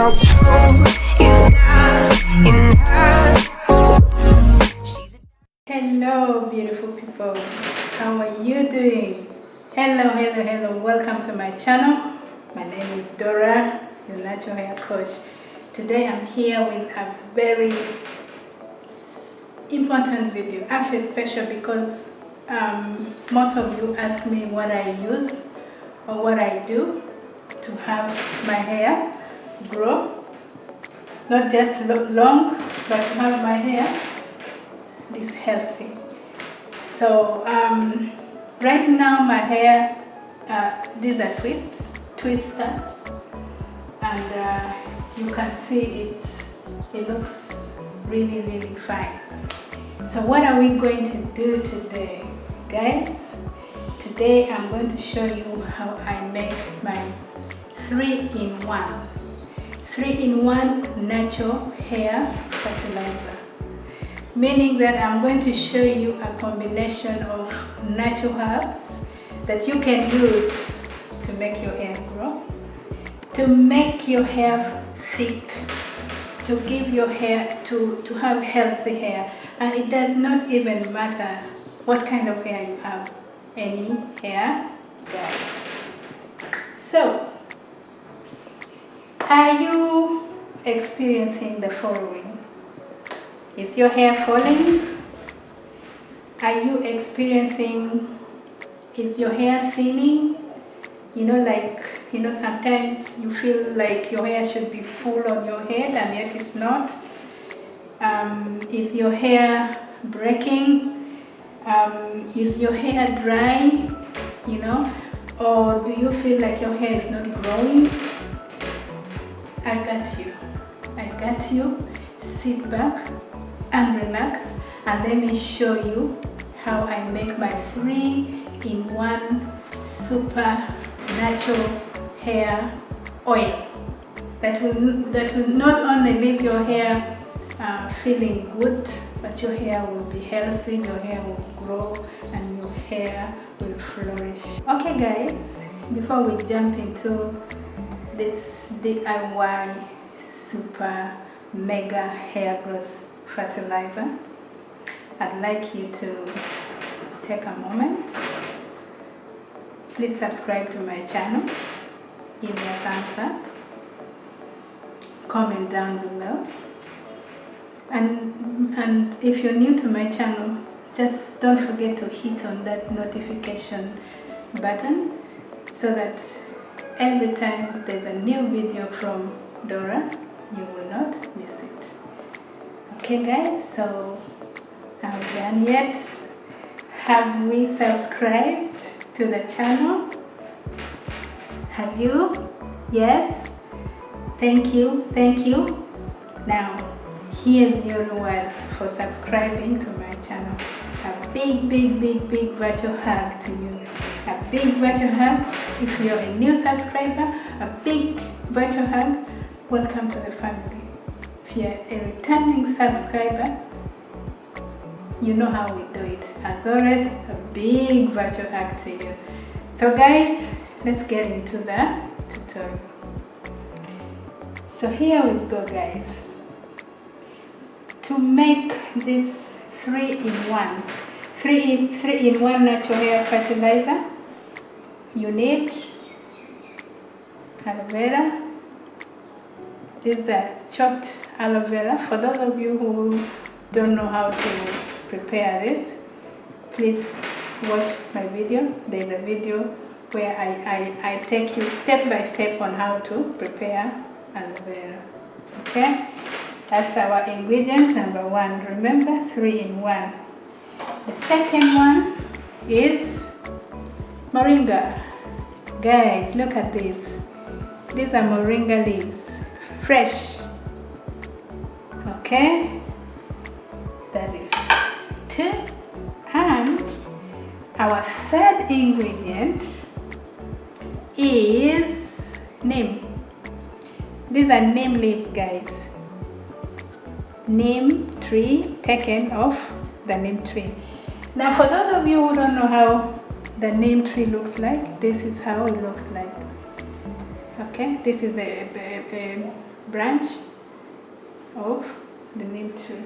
our goal is not enough. Hello beautiful people, how are you doing? Hello, welcome to my channel. My name is Dora, your natural hair coach. Today I'm here with a very important video, actually special, because most of you ask me what I use or what I do to have my hair grow, not just long, but to have my hair this healthy. So right now my hair, these are twisters, and you can see it looks really fine. So what are we going to do today, guys? Today I'm going to show you how I make my 3-in-1 natural hair fertilizer, meaning that I'm going to show you a combination of natural herbs that you can use to make your hair grow, to make your hair thick, to give your hair to have healthy hair. And it does not even matter what kind of hair you have, any hair, guys. So are you experiencing the following? Is your hair falling? Are you experiencing, is your hair thinning? Sometimes you feel like your hair should be full on your head and yet it's not. Is your hair breaking? Is your hair dry? Or do you feel like your hair is not growing? I got you. Sit back and relax, and let me show you how I make my 3-in-1 super natural hair oil that will not only leave your hair feeling good, but your hair will be healthy, your hair will grow, and your hair will flourish. Okay guys, before we jump into this DIY super mega hair growth fertilizer, I'd like you to take a moment. Please subscribe to my channel, give me a thumbs up, comment down below, and if you're new to my channel, just don't forget to hit on that notification button so that every time there's a new video from Dora, you will not miss it. Okay guys, so are we done yet? Have we subscribed to the channel? Have you? Yes? Thank you. Now here's your reward for subscribing to my channel. A big virtual hug to you. A big virtual hug. If you're a new subscriber, a big virtual hug. Welcome to the family. If you're a returning subscriber, you know how we do it. As always, a big virtual hug to you. So guys, let's get into the tutorial. So here we go guys. To make this 3-in-1 natural hair fertilizer, you need aloe vera. This is a chopped aloe vera. For those of you who don't know how to prepare this, please watch my video. There's a video where I take you step by step on how to prepare aloe vera. Okay, that's our ingredient number 1. Remember, 3-in-1. The second one is Moringa. Guys, look at this. These are Moringa leaves, fresh. Okay, that is 2. And our third ingredient is Neem. These are Neem leaves, guys. Neem tree, taken off the Neem tree. Now for those of you who don't know how the Neem tree looks like, this is how it looks like. Okay, this is a branch of the neem tree.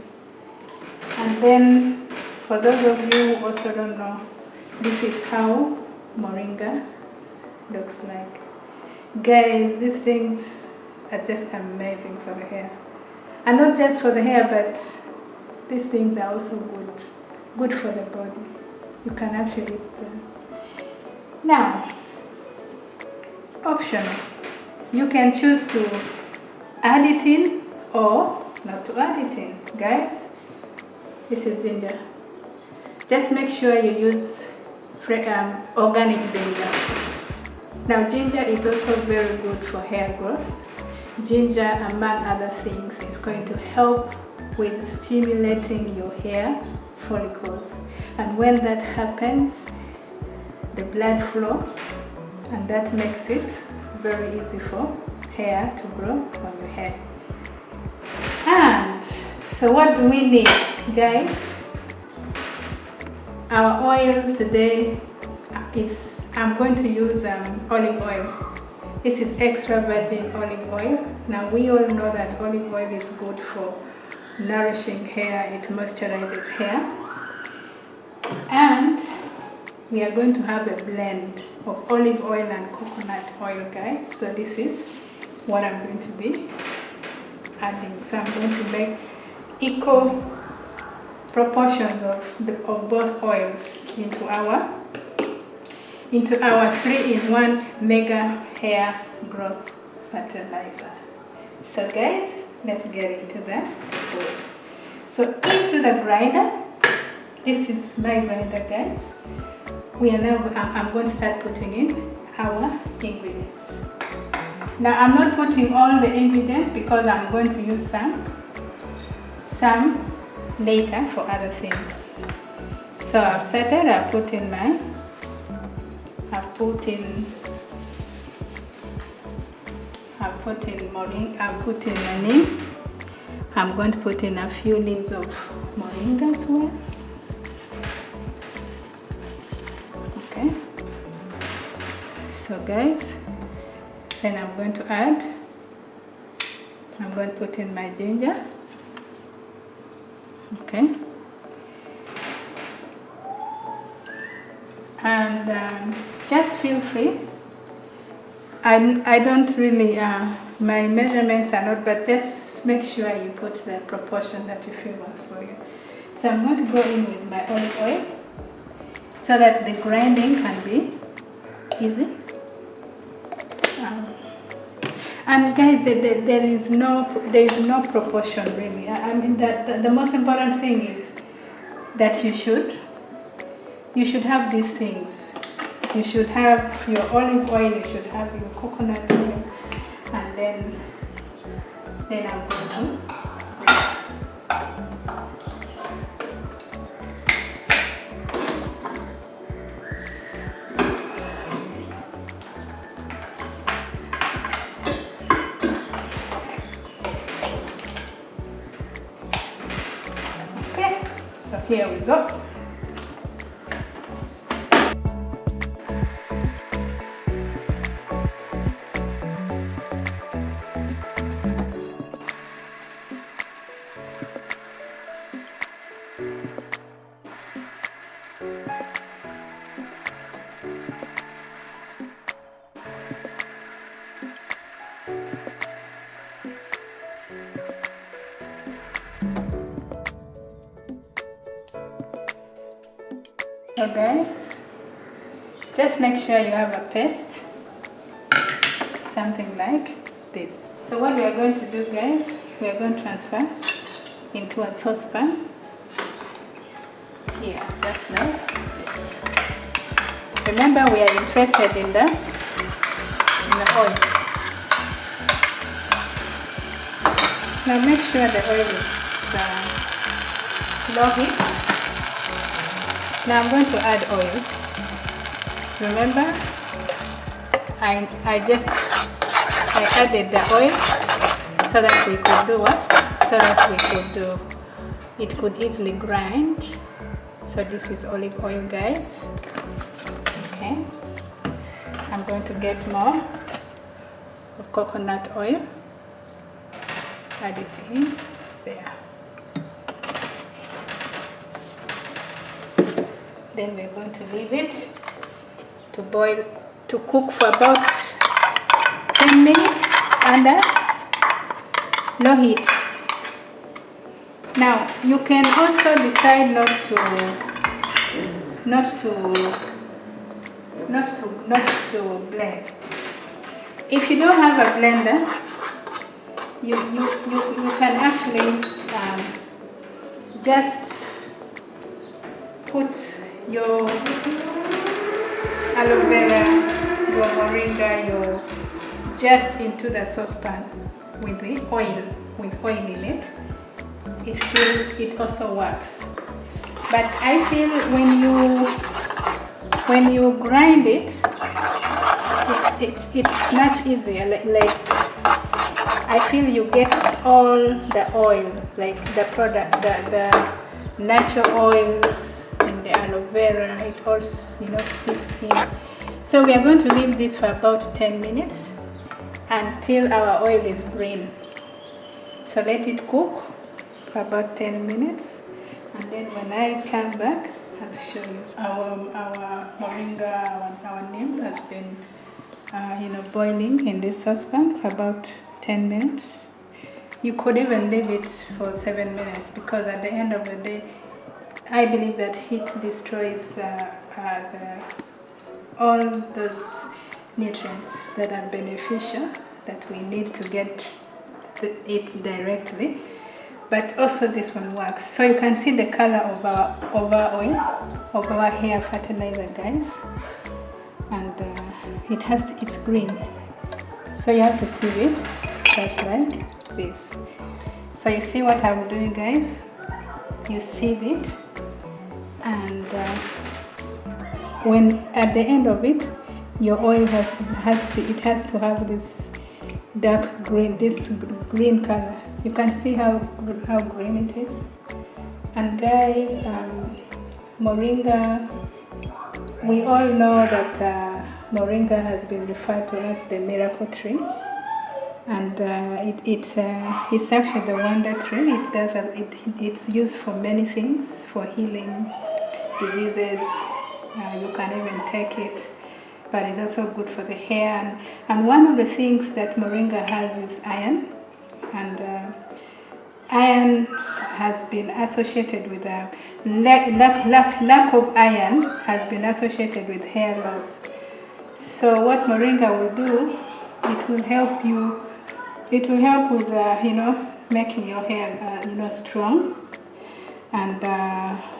And then for those of you who also don't know, this is how moringa looks like. Guys, these things are just amazing for the hair. And not just for the hair, but these things are also good for the body. You can actually eat them. Now, optional. You can choose to add it in or not to add it in. Guys, this is ginger. Just make sure you use organic ginger. Now, ginger is also very good for hair growth. Ginger, among other things, is going to help with stimulating your hair follicles. And when that happens, the blood flow, and that makes it very easy for hair to grow on your head. And so what do we need, guys? Our oil today is, I'm going to use olive oil. This is extra virgin olive oil. Now we all know that olive oil is good for nourishing hair, it moisturizes hair. And we are going to have a blend of olive oil and coconut oil, guys. So this is what I'm going to be adding. So I'm going to make equal proportions of both oils into our 3-in-1 mega hair growth fertilizer. So guys, let's get into that. So into the grinder, this is my grinder, guys. We are now, I'm going to start putting in our ingredients. Now I'm not putting all the ingredients because I'm going to use some later for other things. So I've started, I've put in moringa, I've put in the neem. I'm going to put in a few leaves of moringa as well. Okay. So guys, then I'm going to put in my ginger. Okay. And just feel free. I don't really, my measurements are not, but just make sure you put the proportion that you feel works for you. So I'm going to go in with my olive oil so that the grinding can be easy. And guys, there is no proportion really. I mean, the most important thing is that you should have these things. You should have your olive oil, you should have your coconut oil, and then I'm going to okay, so here we go. So guys, just make sure you have a paste, something like this. So what we are going to do, guys, we are going to transfer into a saucepan. Here, just like this. Remember, we are interested in the oil. Now make sure the oil is low heat. Now I'm going to add oil. Remember, I added the oil so that we could do what? So that it could easily grind. So this is olive oil, guys. Okay. I'm going to get more of coconut oil. add it in there. Then we're going to leave it to boil, to cook for about 10 minutes under low heat. Now you can also decide not to blend. If you don't have a blender, you can actually just put your aloe vera, your moringa, just into the saucepan with the oil, in it. It also works. But I feel when you grind it, it's much easier. Like I feel you get all the oil, like the product, the natural oils in the aloe vera. It all seeps in. So we are going to leave this for about 10 minutes until our oil is green. So let it cook for about 10 minutes, and then when I come back, I'll show you. Our moringa, our neem has been boiling in this saucepan for about 10 minutes. You could even leave it for 7 minutes, because at the end of the day, I believe that heat destroys all those nutrients that are beneficial, that we need to get it directly. But also this one works. So you can see the color of our oil, of our hair fertilizer, guys, and it's green. So you have to sieve it just like this. So you see what I'm doing, guys? You sieve it, and when at the end of it, your oil has to have this dark green, this green color. You can see how green it is. And guys, moringa, we all know that moringa has been referred to as the miracle tree, and it's actually the wonder tree. It's used for many things, for healing diseases. You can even take it, but it's also good for the hair. And one of the things that moringa has is iron. And iron has been associated with lack of iron has been associated with hair loss. So what moringa will do, it will help you. It will help with making your hair strong, and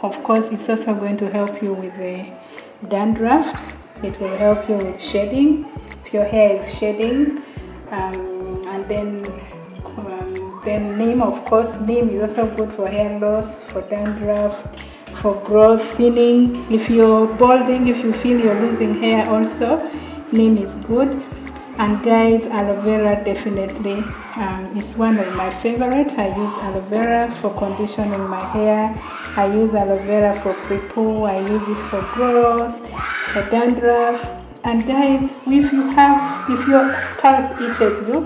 of course it's also going to help you with the dandruff. It will help you with shedding if your hair is shedding, and then neem, of course. Neem is also good for hair loss, for dandruff, for growth, thinning. If you're balding, if you feel you're losing hair, also neem is good. And guys, aloe vera definitely is one of my favorites. I use aloe vera for conditioning my hair. I use aloe vera for pre-poo. I use it for growth, for dandruff. And guys, if your scalp itches you,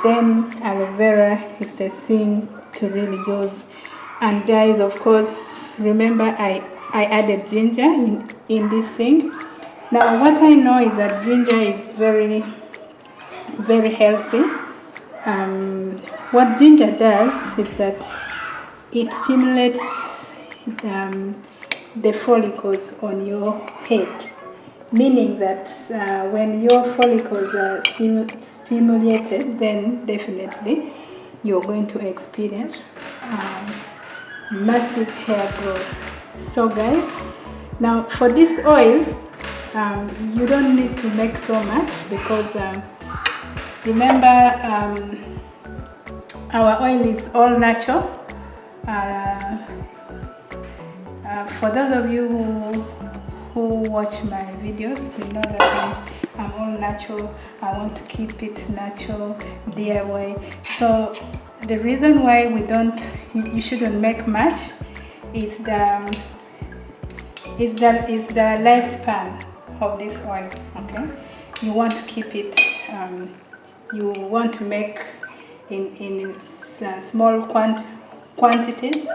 then aloe vera is the thing to really use. And guys, of course, remember I added ginger in this thing. Now what I know is that ginger is very, very healthy. What ginger does is that it stimulates the follicles on your head. Meaning that when your follicles are stimulated, then definitely you're going to experience massive hair growth. So guys, now for this oil, you don't need to make so much, because remember our oil is all natural. For those of you who watch my videos, you know that I'm all natural. I want to keep it natural, DIY. So the reason why you shouldn't make much is the lifespan of this oil. Okay, you want to keep it. You want to make in small quantities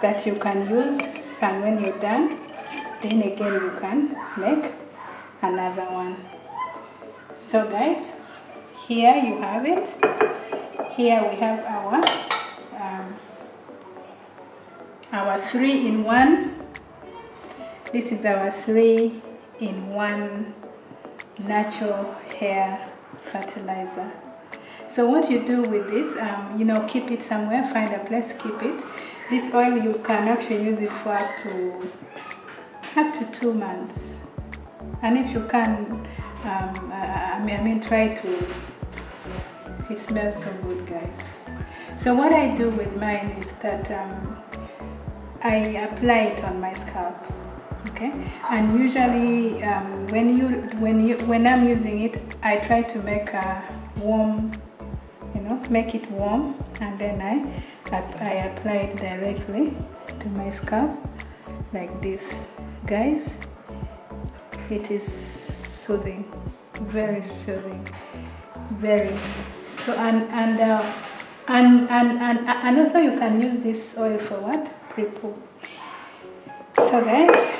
that you can use, and when you're done, then again you can make another one. So guys, here you have it. Here we have our 3-in-1. This is our 3-in-1 natural hair fertilizer. So what you do with this, you know, keep it somewhere, find a place, keep it. This oil you can actually use it for up to 2 months. And if you can, I mean try to, it smells so good guys. So what I do with mine is that I apply it on my scalp, okay? And usually when I'm using it, I try to make a warm, you know, make it warm, and then I apply it directly to my scalp like this, guys. It is soothing, very soothing, very. So and also you can use this oil for what? Pre-poo. So guys,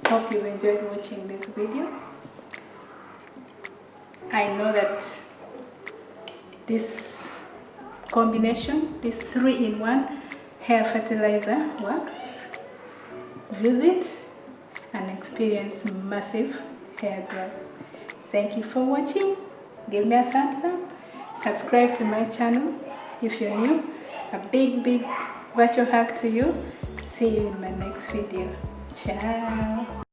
hope you enjoyed watching this video. I know that this combination, this 3-in-1 hair fertilizer works. Use it and experience massive hair growth. Thank you for watching. Give me a thumbs up. Subscribe to my channel if you're new. A big virtual hug to you. See you in my next video. Ciao.